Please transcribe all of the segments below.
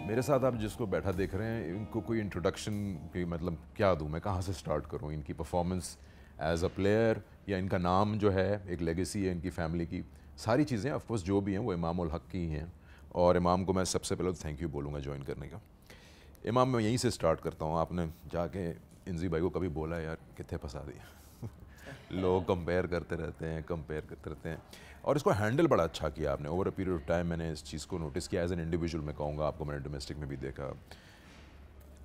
मेरे साथ आप जिसको बैठा देख रहे हैं, इनको कोई इंट्रोडक्शन की मतलब क्या दूं, मैं कहाँ से स्टार्ट करूं? इनकी परफॉर्मेंस एज अ प्लेयर या इनका नाम जो है, एक लेगेसी है इनकी फैमिली की, सारी चीज़ें ऑफ कोर्स जो भी हैं वो इमाम उल हक की ही हैं। और इमाम को मैं सबसे पहले तो थैंक यू बोलूँगा ज्वाइन करने का। इमाम, मैं यहीं से स्टार्ट करता हूँ। आपने जाके इंजी भाई को कभी बोला यार कितने फंसा दिया? लोग कंपेयर करते रहते हैं और इसको हैंडल बड़ा अच्छा किया आपने over a period of time. मैंने इस चीज़ को नोटिस किया एज एन इंडिविजुअल। मैं कहूँगा आपको, मैंने डोमेस्टिक में भी देखा,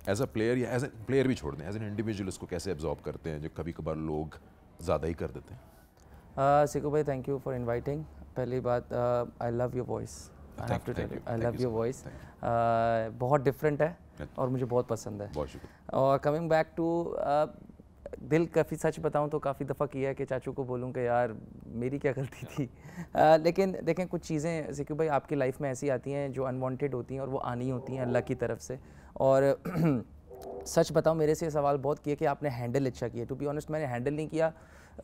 एज अ प्लेयर या एज ए प्लेयर भी छोड़ दें, एज एन इंडिविजुअल इसको कैसे एब्जॉर्ब करते हैं जो कभी कभार लोग ज़्यादा ही कर देते हैं। सिकू भाई, थैंक यू फॉर इनवाइटिंग। पहली बात, I love your voice, I have to tell you, I love your voice. बहुत डिफरेंट है और मुझे बहुत पसंद है। बहुत शुक्रिया। और कमिंग बैक टू, दिल काफ़ी, सच बताऊं तो काफ़ी दफ़ा किया है कि चाचू को बोलूं कि यार मेरी क्या गलती थी। लेकिन देखें, कुछ चीज़ें सिकू भाई आपकी लाइफ में ऐसी आती हैं जो अनवांटेड होती हैं और वो आनी होती हैं अल्लाह की तरफ से। और सच बताऊं, मेरे से सवाल बहुत किए कि आपने हैंडल अच्छा किया। टू बी ऑनेस्ट, मैंने हैंडल नहीं किया।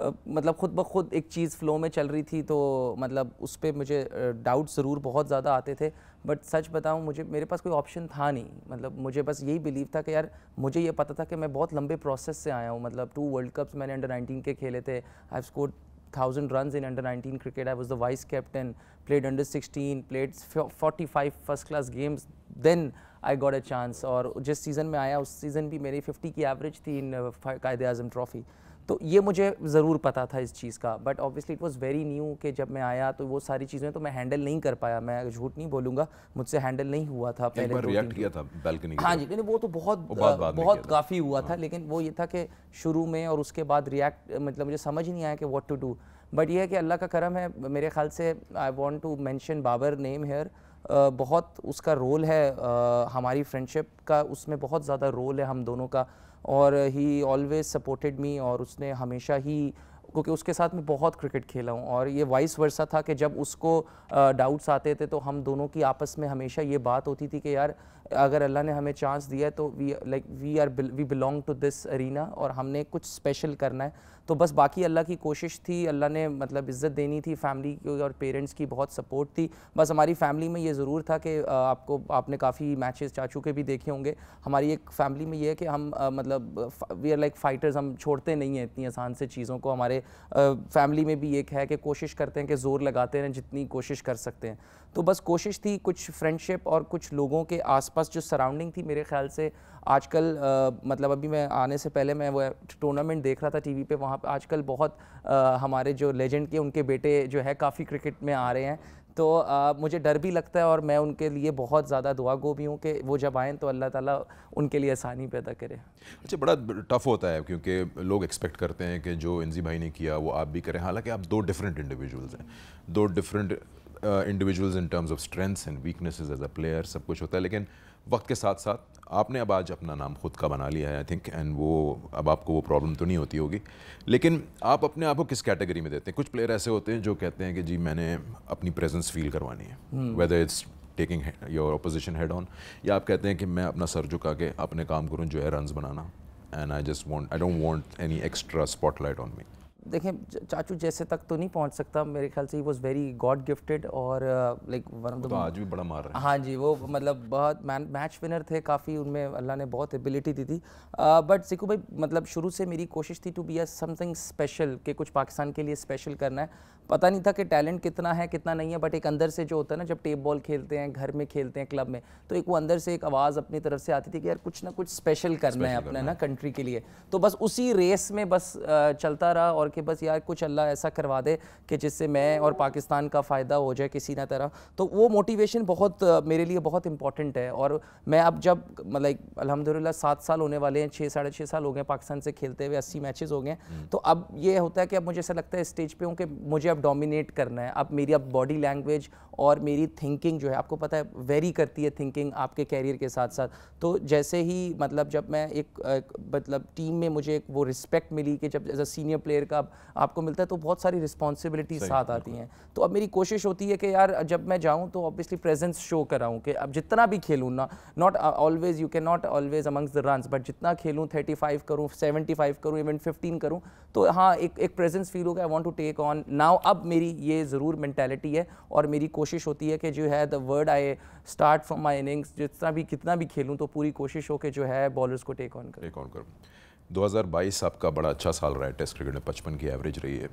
मतलब खुद ब खुद एक चीज़ फ़्लो में चल रही थी तो मतलब उस पर मुझे डाउट ज़रूर बहुत ज़्यादा आते थे। बट सच बताऊं, मेरे पास कोई ऑप्शन था नहीं। मतलब मुझे बस यही बिलीव था कि यार, मुझे ये पता था कि मैं बहुत लंबे प्रोसेस से आया हूँ। मतलब 2 वर्ल्ड कप्स मैंने अंडर 19 के खेले थे। I have scored 1000 runs in under 19 cricket. I was the vice captain, played under 16, played 45 first class games. Then I got a chance. और जिस सीज़न में आया उस सीज़न भी मेरी 50 की एवरेज थी इन कायदे आज़म ट्रॉफ़ी। तो ये मुझे ज़रूर पता था इस चीज़ का। But obviously it was very new कि जब मैं आया तो वो सारी चीज़ें तो मैं हैंडल नहीं कर पाया। मैं झूठ नहीं बोलूँगा, मुझसे हैंडल नहीं हुआ था। पहले एक बार रिएक्ट किया था बैल्कनी की हाँ तरफ। जी, नहीं वो तो बहुत काफ़ी हुआ था। लेकिन वो ये था कि शुरू में और उसके बाद रिएक्ट, मतलब मुझे समझ ही नहीं आया कि व्हाट टू डू। बट ये है कि अल्लाह का करम है मेरे ख्याल से। I want to mention Babar name here. बहुत उसका रोल है हमारी फ्रेंडशिप का, उसमें बहुत ज़्यादा रोल है हम दोनों का। और ही ऑलवेज सपोर्टेड मी, और उसने हमेशा ही, क्योंकि उसके साथ मैं बहुत क्रिकेट खेला हूँ और ये वाइस वर्सा था कि जब उसको डाउट्स आते थे तो हम दोनों की आपस में हमेशा ये बात होती थी कि यार अगर अल्लाह ने हमें चांस दिया है तो we belong to this arena और हमने कुछ स्पेशल करना है। तो बस बाकी अल्लाह की कोशिश थी, अल्लाह ने मतलब इज़्ज़त देनी थी, फैमिली की और पेरेंट्स की बहुत सपोर्ट थी। बस हमारी फैमिली में ये ज़रूर था कि आपने काफ़ी मैचेस चाचू के भी देखे होंगे। हमारी एक फैमिली में ये है कि हम मतलब वी आर लाइक फाइटर्स, हम छोड़ते नहीं हैं इतनी आसान से चीज़ों को। हमारे फैमिली में भी एक है कि कोशिश करते हैं कि ज़ोर लगाते हैं जितनी कोशिश कर सकते हैं। तो बस कोशिश थी, कुछ फ्रेंडशिप और कुछ लोगों के आसपास जो सराउंडिंग थी। मेरे ख्याल से आजकल मतलब अभी मैं आने से पहले मैं वो टूर्नामेंट देख रहा था टीवी पे, वहाँ पे आजकल बहुत हमारे जो लेजेंड के उनके बेटे जो है काफ़ी क्रिकेट में आ रहे हैं। तो मुझे डर भी लगता है और मैं उनके लिए बहुत ज़्यादा दुआगो भी हूँ कि वो जब आएँ तो अल्लाह ताला उनके लिए आसानी पैदा करे। अच्छा, बड़ा टफ होता है क्योंकि लोग एक्सपेक्ट करते हैं कि जो इंजी भाई ने किया वो आप भी करें। हालांकि आप 2 डिफरेंट इंडिविजुअल्स हैं, 2 different individuals in terms of strengths and weaknesses as a player, सब कुछ होता है। लेकिन वक्त के साथ साथ आपने अब आज अपना नाम खुद का बना लिया है, आई थिंक, एंड वो अब आपको वो प्रॉब्लम तो नहीं होती होगी। लेकिन आप अपने आप को किस कैटेगरी में देते हैं? कुछ प्लेयर ऐसे होते हैं जो कहते हैं कि जी मैंने अपनी प्रेजेंस फील करवानी है, whether it's taking your opposition head on, या आप कहते हैं कि मैं अपना सर झुका के अपने काम करूँ जो है runs banana, and I don't want any extra spotlight on me. देखें, चाचू जैसे तक तो नहीं पहुंच सकता मेरे ख्याल से। He was very God gifted और लाइक वन ऑफ द, तो आज भी बड़ा मार रहे हैं। हाँ जी, वो मतलब बहुत मैच विनर थे काफ़ी, उनमें अल्लाह ने बहुत एबिलिटी दी थी। बट सिकू भाई, मतलब शुरू से मेरी कोशिश थी to be a something special, कि कुछ पाकिस्तान के लिए स्पेशल करना है। पता नहीं था कि टैलेंट कितना है कितना नहीं है, बट एक अंदर से जो होता है ना, जब टेप बॉल खेलते हैं, घर में खेलते हैं, क्लब में, तो एक वो अंदर से एक आवाज़ अपनी तरफ से आती थी कि यार कुछ ना कुछ स्पेशल करना है अपने ना कंट्री के लिए। तो बस उसी रेस में बस चलता रहा और कि बस यार कुछ अल्लाह ऐसा करवा दे कि जिससे मैं और पाकिस्तान का फ़ायदा हो जाए किसी ना तरह। तो वो मोटिवेशन बहुत मेरे लिए बहुत इंपॉर्टेंट है। और मैं अब जब मतलब अल्हम्दुलिल्लाह 7 साल होने वाले हैं, 6 साढ़े 6 साल हो गए पाकिस्तान से खेलते हुए, 80 मैचेस हो गए। तो अब ये होता है कि अब मुझे ऐसा लगता है स्टेज पे हूँ कि मुझे अब डोमिनेट करना है। अब मेरी अब बॉडी लैंग्वेज और मेरी थिंकिंग जो है, आपको पता है वेरी करती है थिंकिंग आपके कैरियर के साथ साथ। तो जैसे ही मतलब जब मैं एक मतलब टीम में मुझे एक वो रिस्पेक्ट मिली कि जब एज अ सीनियर प्लेयर का जब आपको मिलता है तो बहुत सारी रिस्पॉन्सिबिलिटी साथ आती हैं। तो अब मेरी कोशिश होती है कि यार जब मैं जाऊँ तो ऑब्वियसली प्रेजेंस शो कराऊँ कि अब जितना भी खेलूँ ना, not always, you can not always amongst the runs, but जितना खेलूँ 35 करूँ, 75 करूँ, इवन 15 करूँ, तो हाँ एक प्रेजेंस फील होगा, I want to take on now. अब मेरी ये ज़रूर मेंटालिटी है और मेरी कोशिश होती है कि जो है the word I start from my innings, कितना भी खेलूँ तो पूरी कोशिश हो कि जो है बॉलर्स को टेक ऑन करूँ। 2022 आपका बड़ा अच्छा साल रहा है टेस्ट क्रिकेट में, 55 की एवरेज रही है।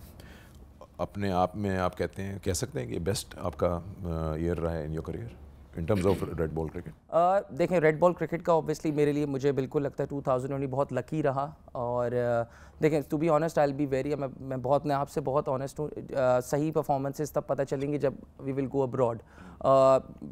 अपने आप में आप कह सकते हैं कि बेस्ट आपका ईयर रहा है in your career in terms of red ball cricket? देखें, रेड बॉल क्रिकेट का ऑब्वियसली मेरे लिए, मुझे बिल्कुल लगता है 2020 बहुत लकी रहा। और देखें, to be honest I will be very, मैं बहुत अपने आप से बहुत ऑनेस्ट हूँ। सही परफॉर्मेंसेस तब पता चलेंगे जब वी विल गो अब्रॉड।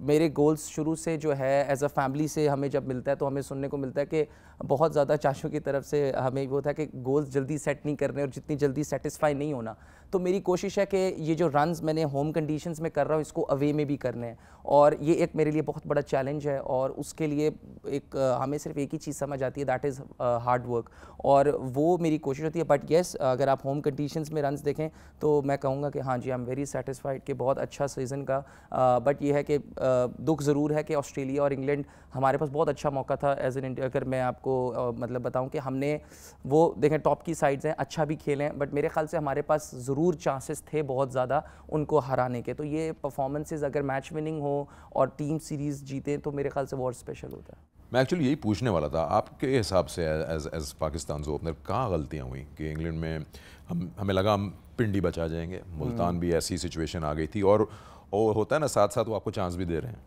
मेरे गोल्स शुरू से जो है एज अ फैमिली से हमें जब मिलता है तो हमें सुनने को मिलता है कि बहुत ज़्यादा चाचों की तरफ से हमें वो था कि गोल्स जल्दी सेट नहीं करने और जितनी जल्दी सेटिस्फाई नहीं होना। तो मेरी कोशिश है कि ये जो रन्स मैंने होम कंडीशंस में कर रहा हूँ इसको अवे में भी करने हैं, और ये एक मेरे लिए बहुत बड़ा चैलेंज है। और उसके लिए एक हमें सिर्फ एक ही चीज़ समझ आती है, दैट इज़ हार्ड वर्क, और वो मेरी कोशिश होती है। बट येस, अगर आप होम कंडीशंस में रन्स देखें तो मैं कहूँगा कि हाँ जी, आई एम वेरी सेटिस्फाइड कि बहुत अच्छा सीज़न का। बट ये है कि दुख ज़रूर है कि ऑस्ट्रेलिया और इंग्लैंड, हमारे पास बहुत अच्छा मौका था एज एन इंडिया। अगर मैं आपको मतलब बताऊं कि हमने वो देखें टॉप की साइड्स हैं, अच्छा भी खेले हैं, बट मेरे ख्याल से हमारे पास ज़रूर चांसेस थे बहुत ज़्यादा उनको हराने के। तो ये परफॉर्मेंसेस अगर मैच विनिंग हो और टीम सीरीज़ जीते तो मेरे ख्याल से बहुत स्पेशल होता है। मैं एक्चुअली यही पूछने वाला था, आपके हिसाब से एज पाकिस्तान ओपनर कहाँ गलतियाँ हुई कि इंग्लैंड में हमें लगा हम पिंडी बचा जाएंगे, मुल्तान भी ऐसी सिचुएशन आ गई थी, और होता है ना साथ साथ वो आपको चांस भी दे रहे हैं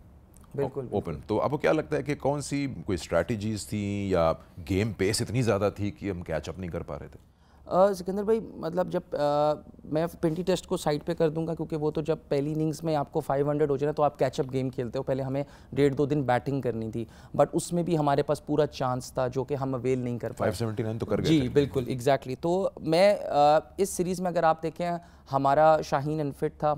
बिल्कुल ओपन। तो आपको क्या लगता है कि कौन सी कोई स्ट्रैटेजीज थी या गेम पेस इतनी ज़्यादा थी कि हम कैचअप नहीं कर पा रहे थे? सिकंदर भाई, मतलब जब मैं पिंडी टेस्ट को साइड पे कर दूंगा, क्योंकि वो तो जब पहली इनिंग्स में आपको 500 हो जाए तो आप कैचअप गेम खेलते हो। पहले हमें 1.5-2 दिन बैटिंग करनी थी, बट उसमें भी हमारे पास पूरा चांस था जो कि हम अवेल नहीं कर पाए। 579 तो कर गए जी थे। बिल्कुल, एग्जैक्टली। तो मैं इस सीरीज़ में अगर आप देखें, हमारा शाहीन अनफिट था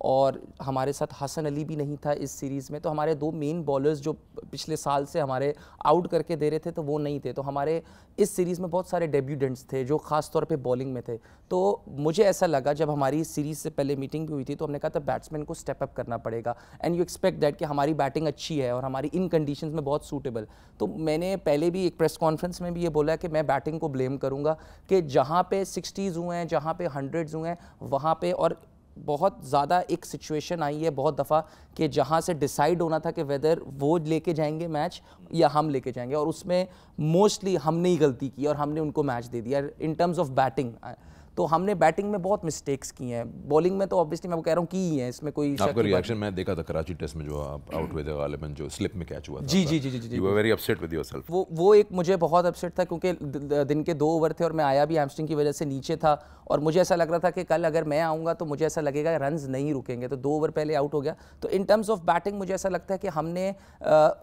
और हमारे साथ हसन अली भी नहीं था इस सीरीज़ में। तो हमारे 2 मेन बॉलर्स जो पिछले साल से हमारे आउट करके दे रहे थे तो वो नहीं थे। तो हमारे इस सीरीज़ में बहुत सारे डेब्यूटेंट्स थे जो ख़ास तौर पे बॉलिंग में थे। तो मुझे ऐसा लगा, जब हमारी सीरीज़ से पहले मीटिंग भी हुई थी तो हमने कहा था बैट्समैन को स्टेप अप करना पड़ेगा, एंड यू एक्सपेक्ट दैट कि हमारी बैटिंग अच्छी है और हमारी इन कंडीशंस में बहुत सूटेबल। तो मैंने पहले भी एक प्रेस कॉन्फ्रेंस में भी ये बोला कि मैं बैटिंग को ब्लेम करूँगा कि जहाँ पे 60s हुए हैं, जहाँ पे 100s हुए हैं, वहाँ पे। और बहुत ज़्यादा एक सिचुएशन आई है बहुत दफ़ा कि जहाँ से डिसाइड होना था कि वेदर वो लेके जाएंगे मैच या हम लेके जाएंगे, और उसमें मोस्टली हमने ही गलती की और हमने उनको मैच दे दिया इन टर्म्स ऑफ बैटिंग। तो हमने बैटिंग में बहुत मिस्टेक्स की हैं, बॉलिंग में तो ऑब्वियसली मैं वो कह रहा हूँ की ही है, इसमें कोई आपका रिएक्शन मैं देखा था कराची टेस्ट में जो आप आउट हुए थे गालिबन, जो स्लिप में कैच हुआ था। जी जी जी जी जी, you were very upset with yourself. वो एक मुझे बहुत अपसेट था, क्योंकि दिन के 2 ओवर थे और मैं आया भी हैमस्ट्रिंग की वजह से नीचे था, और मुझे ऐसा लग रहा था कि कल अगर मैं आऊँगा तो मुझे ऐसा लगेगा रन्स नहीं रुकेंगे। तो 2 ओवर पहले आउट हो गया। तो इन टर्म्स ऑफ बैटिंग मुझे ऐसा लगता है कि हमने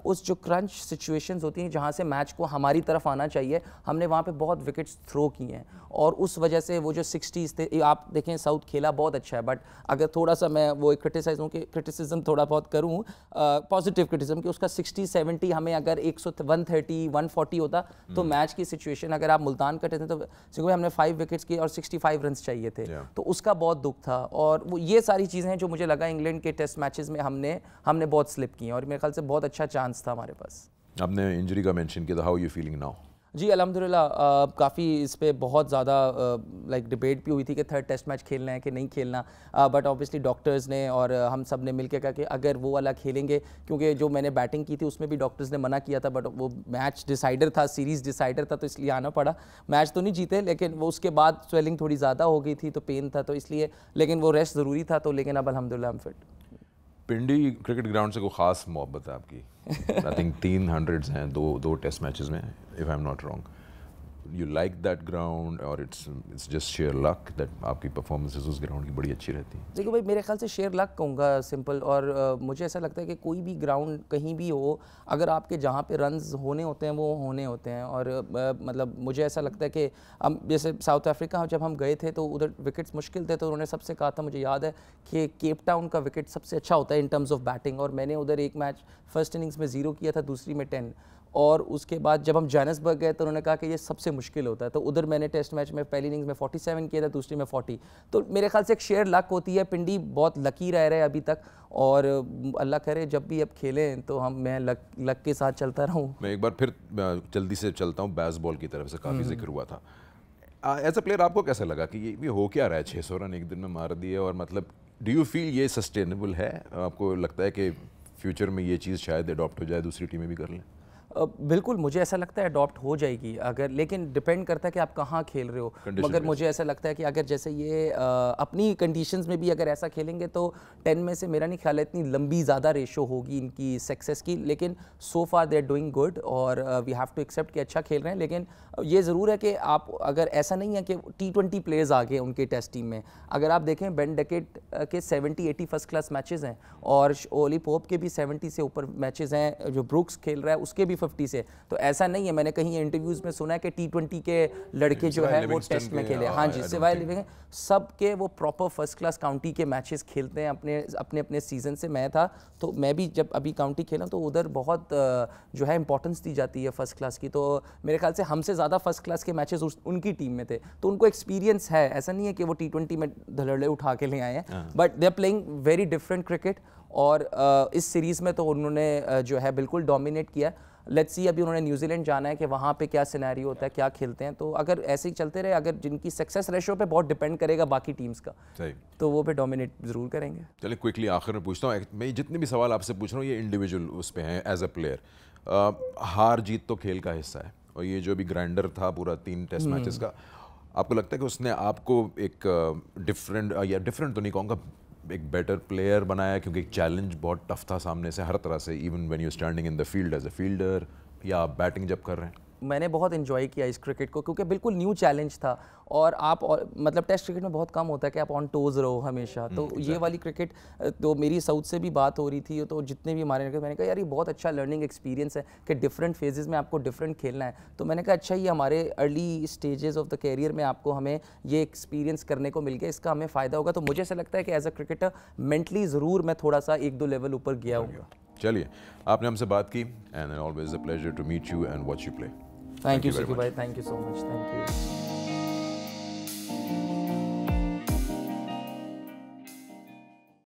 उस जो क्रंच सिचुएशंस होती हैं जहाँ से मैच को हमारी तरफ आना चाहिए, हमने वहाँ पे बहुत विकेट्स थ्रो किए हैं, और उस वजह से वो जो 60s थे, आप देखें साउथ खेला बहुत अच्छा है, बट अगर थोड़ा सा मैं वो क्रिटिसिज्म थोड़ा बहुत करूँ, पॉजिटिव क्रिटिसिज्म, कि उसका 60-70 हमें अगर 130-140 होता तो मैच की सिचुएशन, अगर आप मुल्तान करते थे तो सिर्फ हमने 5 विकेट्स किए और 65 रन चाहिए थे। तो उसका बहुत दुख था। और वो ये सारी चीज़ें हैं जो मुझे लगा इंग्लैंड के टेस्ट मैचेस में हमने बहुत स्लिप की हैं, और मेरे ख्याल से बहुत अच्छा चांस था हमारे पास। आपने इंजरी का मेंशन किया था, हाउ यू फीलिंग नाउ? जी अल्हम्दुलिल्लाह, काफ़ी इस पे बहुत ज़्यादा लाइक डिबेट भी हुई थी कि 3rd टेस्ट मैच खेलना है कि नहीं खेलना, बट ऑब्वियसली डॉक्टर्स ने और हम सब ने मिलकर कहा कि अगर वो वाला खेलेंगे, क्योंकि जो मैंने बैटिंग की थी उसमें भी डॉक्टर्स ने मना किया था, बट वो मैच डिसाइडर था, सीरीज़ डिसाइडर था, तो इसलिए आना पड़ा। मैच तो नहीं जीते, लेकिन वो उसके बाद स्वेलिंग थोड़ी ज़्यादा हो गई थी तो पेन था, तो इसलिए, लेकिन वो रेस्ट ज़रूरी था। तो लेकिन अब अल्हम्दुलिल्लाह हम फिट। पिंडी क्रिकेट ग्राउंड से कोई ख़ास मोहब्बत है आपकी? आई थिंक 300s हैं दो टेस्ट मैचेस में, if I am not wrong. You like that ground और it's just sheer luck that आपकी परफॉर्मेंसेस उस ग्राउंड की बड़ी अच्छी रहती हैं? देखो भाई, मेरे ख्याल से शेयर लक कहूँगा सिंपल, और मुझे ऐसा लगता है कि कोई भी ग्राउंड कहीं भी हो, अगर आपके जहाँ पे रन्स होने होते हैं वो होने होते हैं। और मतलब मुझे ऐसा लगता है कि हम जैसे साउथ अफ्रीका जब हम गए थे तो उधर विकेट्स मुश्किल थे, तो उन्होंने सबसे कहा था, मुझे याद है कि केप टाउन का विकेट सबसे अच्छा होता है इन टर्म्स ऑफ बैटिंग, और मैंने उधर एक मैच फर्स्ट इनिंग्स में 0 किया था, दूसरी में 10, और उसके बाद जब हम जोहानिसबर्ग गए तो उन्होंने कहा कि ये सबसे मुश्किल होता है। तो उधर मैंने टेस्ट मैच में पहली इनिंग्स में 47 किया था, दूसरी में 40। तो मेरे ख्याल से एक शेयर लक होती है। पिंडी बहुत लकी रह रहे हैं अभी तक, और अल्लाह करे जब भी अब खेलें तो मैं लक के साथ चलता रहूँ। मैं एक बार फिर जल्दी से चलता हूँ, बेसबॉल की तरफ से काफ़ी जिक्र हुआ था। एज अ प्लेयर आपको कैसा लगा कि ये हो क्या रहा है, 600 रन एक दिन में मार दिए, और मतलब डू यू फील ये सस्टेनेबल है? आपको लगता है कि फ्यूचर में ये चीज़ शायद अडॉप्ट हो जाए, दूसरी टीमें भी कर लें? बिल्कुल, मुझे ऐसा लगता है अडॉप्ट हो जाएगी अगर, लेकिन डिपेंड करता है कि आप कहाँ खेल रहे हो। मगर मुझे ऐसा लगता है कि अगर जैसे ये अपनी कंडीशंस में भी अगर ऐसा खेलेंगे तो 10 में से मेरा नहीं ख्याल है इतनी लंबी ज़्यादा रेशो होगी इनकी सक्सेस की। लेकिन सो फार दे आर डूइंग गुड, और वी हैव टू एक्सेप्ट कि अच्छा खेल रहे हैं। लेकिन ये ज़रूर है कि आप अगर ऐसा नहीं है कि T20 प्लेयर्स आ गए उनके टेस्ट टीम में। अगर आप देखें बेन डकेट के 70-80 फर्स्ट क्लास मैचेस हैं, और ओली पोप के भी 70 से ऊपर मैचेस हैं, जो ब्रुक्स खेल रहा है उसके भी 50 से। तो ऐसा नहीं है, मैंने कहीं इंटरव्यूज़ में सुना है कि T20 के लड़के जो है वो टेस्ट में खेले। हाँ जी, सिवाय लिविंग सब के वो प्रॉपर फर्स्ट क्लास काउंटी के मैचेस खेलते हैं अपने अपने सीज़न से। मैं था तो मैं भी जब अभी काउंटी खेला तो उधर बहुत जो है इंपॉर्टेंस दी जाती है फर्स्ट क्लास की। तो मेरे ख्याल से हमसे ज़्यादा फर्स्ट क्लास के मैचेस उनकी टीम में थे, तो उनको एक्सपीरियंस है। ऐसा नहीं है कि वो T20 में धड़ल्ले उठा के ले आए हैं, but they are playing very different cricket. और इस सीरीज़ में तो उन्होंने जो है बिल्कुल डोमिनेट किया। लेट्स सी, अभी उन्होंने न्यूजीलैंड जाना है कि वहाँ पे क्या सिनेरियो होता है, क्या खेलते हैं। तो अगर ऐसे ही चलते रहे, अगर जिनकी सक्सेस रेशो पे बहुत डिपेंड करेगा बाकी टीम्स का, सही, तो वो पे डोमिनेट ज़रूर करेंगे। चलिए क्विकली आखिर में पूछता हूँ, मैं जितने भी सवाल आपसे पूछ रहा हूँ ये इंडिविजुअल उस पे हैं एज अ प्लेयर। हार जीत तो खेल का हिस्सा है, और ये जो भी ग्राइंडर था पूरा 3 टेस्ट मैचेस का, आपको लगता है कि उसने आपको एक डिफरेंट तो नहीं कहूँगा, एक बेटर प्लेयर बनाया? क्योंकि एक चैलेंज बहुत टफ था सामने से हर तरह से, even when you standing in the field as a fielder या बैटिंग जब कर रहे हैं। मैंने बहुत इन्जॉय किया इस क्रिकेट को, क्योंकि बिल्कुल न्यू चैलेंज था। और आप मतलब टेस्ट क्रिकेट में बहुत कम होता है कि आप ऑन टोज रहो हमेशा। तो ये वाली क्रिकेट, तो मेरी साउथ से भी बात हो रही थी, तो जितने भी हमारे, मैंने कहा यार ये बहुत अच्छा लर्निंग एक्सपीरियंस है कि डिफरेंट फेजेस में आपको डिफरेंट खेलना है। तो मैंने कहा अच्छा, ये हमारे early stages of the career में आपको हमें ये एक्सपीरियंस करने को मिल गया, इसका हमें फ़ायदा होगा। तो मुझे ऐसा लगता है कि एज अ क्रिकेटर मेंटली ज़रूर मैं थोड़ा सा 1-2 लेवल ऊपर गया हूँ। चलिए, आपने हमसे बात की, and always a pleasure to meet you and watch you play. Thank you, Suki bhai. Thank you so much. Thank you.